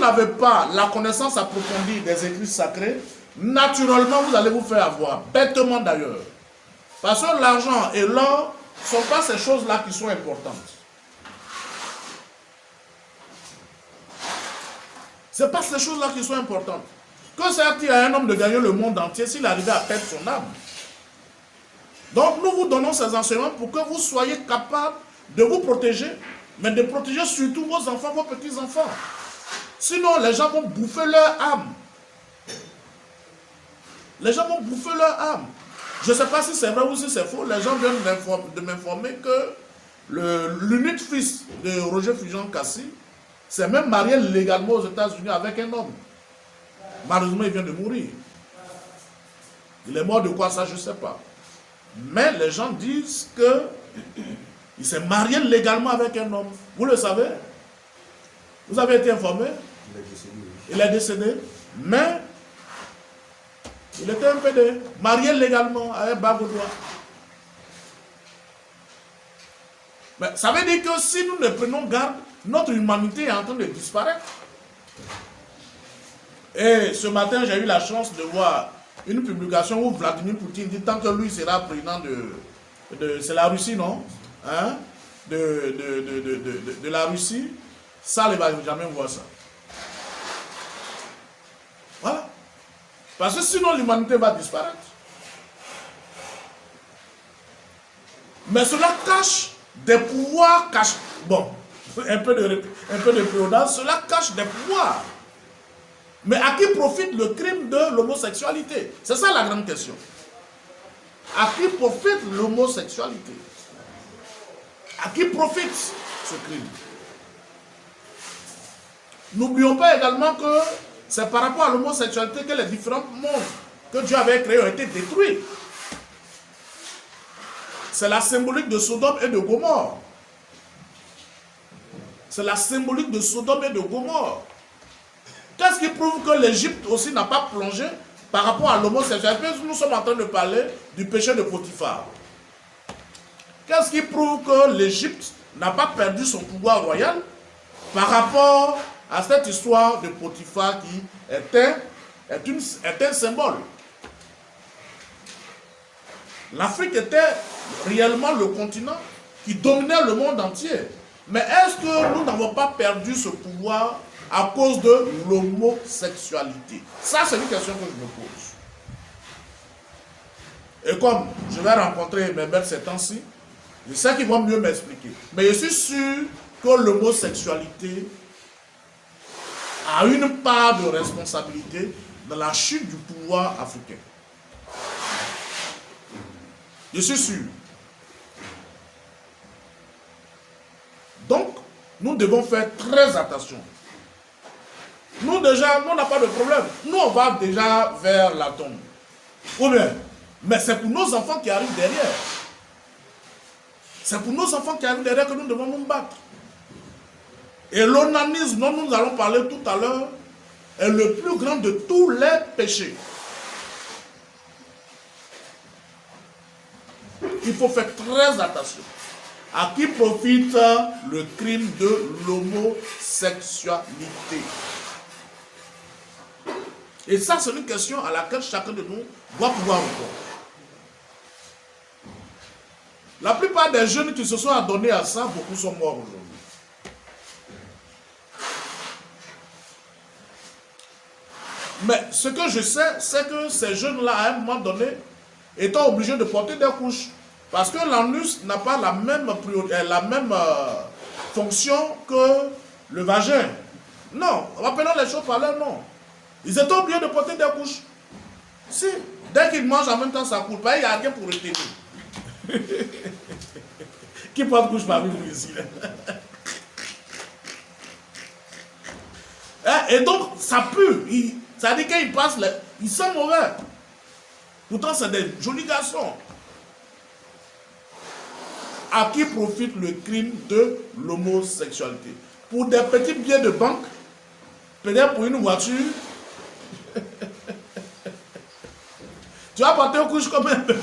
n'avez pas la connaissance approfondie des écrits sacrés, naturellement, vous allez vous faire avoir, bêtement d'ailleurs. Parce que l'argent et l'or ne sont pas ces choses-là qui sont importantes. Ce n'est pas ces choses-là qui sont importantes. Que sert-il à un homme de gagner le monde entier s'il arrivait à perdre son âme? Donc nous vous donnons ces enseignements pour que vous soyez capables de vous protéger, mais de protéger surtout vos enfants, vos petits-enfants. Sinon, les gens vont bouffer leur âme. Les gens vont bouffer leur âme. Je ne sais pas si c'est vrai ou si c'est faux. Les gens viennent de m'informer que l'unique fils de Roger Fulgence-Cassis s'est même marié légalement aux États-Unis avec un homme. Malheureusement, il vient de mourir. Il est mort de quoi, ça, je ne sais pas. Mais les gens disent qu'il s'est marié légalement avec un homme. Vous le savez? Vous avez été informé? Il est décédé. Il est décédé. Mais il était un PD, marié légalement avec Bagodois. Mais ça veut dire que si nous ne prenons garde, notre humanité est en train de disparaître. Et ce matin, j'ai eu la chance de voir une publication où Vladimir Poutine dit tant que lui sera président c'est la Russie, non? Hein? De la Russie, ça ne va jamais voir ça. Voilà. Parce que sinon l'humanité va disparaître. Mais cela cache des pouvoirs cachés. Bon, un peu de prudence, cela cache des pouvoirs. Mais à qui profite le crime de l'homosexualité? C'est ça la grande question. À qui profite l'homosexualité? À qui profite ce crime? N'oublions pas également que c'est par rapport à l'homosexualité que les différents mondes que Dieu avait créés ont été détruits. C'est la symbolique de Sodome et de Gomorrhe. C'est la symbolique de Sodome et de Gomorrhe. Qu'est-ce qui prouve que l'Égypte aussi n'a pas plongé par rapport à l'homosexualité? Nous sommes en train de parler du péché de Potiphar. Qu'est-ce qui prouve que l'Égypte n'a pas perdu son pouvoir royal par rapport à cette histoire de Potiphar qui est un symbole? L'Afrique était réellement le continent qui dominait le monde entier. Mais est-ce que nous n'avons pas perdu ce pouvoir à cause de l'homosexualité? Ça, c'est une question que je me pose. Et comme je vais rencontrer mes belles ces temps-ci, je sais qu'ils vont mieux m'expliquer. Mais je suis sûr que l'homosexualité a une part de responsabilité dans la chute du pouvoir africain. Je suis sûr. Donc, nous devons faire très attention. Nous déjà, nous n'avons pas de problème. Nous, on va déjà vers la tombe. Ou bien, mais c'est pour nos enfants qui arrivent derrière. C'est pour nos enfants qui arrivent derrière que nous devons nous battre. Et l'onanisme dont nous allons parler tout à l'heure est le plus grand de tous les péchés. Il faut faire très attention. À qui profite le crime de l'homosexualité? Et ça, c'est une question à laquelle chacun de nous doit pouvoir répondre. La plupart des jeunes qui se sont adonnés à ça, beaucoup sont morts aujourd'hui. Mais ce que je sais, c'est que ces jeunes-là, à un moment donné, étant obligés de porter des couches. Parce que l'anus n'a pas la même fonction que le vagin. Non, rappelons les choses par leur nom. Ils étaient obligés de porter des couches. Si, dès qu'ils mangent en même temps, ça coule pas, il n'y a rien pour retenir. Qui porte couche parmi vous ici? Et donc, ça pue. Ça dit qu'ils passent, ils sont mauvais. Pourtant, c'est des jolis garçons. À qui profite le crime de l'homosexualité? Pour des petits billets de banque, peut-être pour une voiture. Tu vas porter aux couches comme un bébé.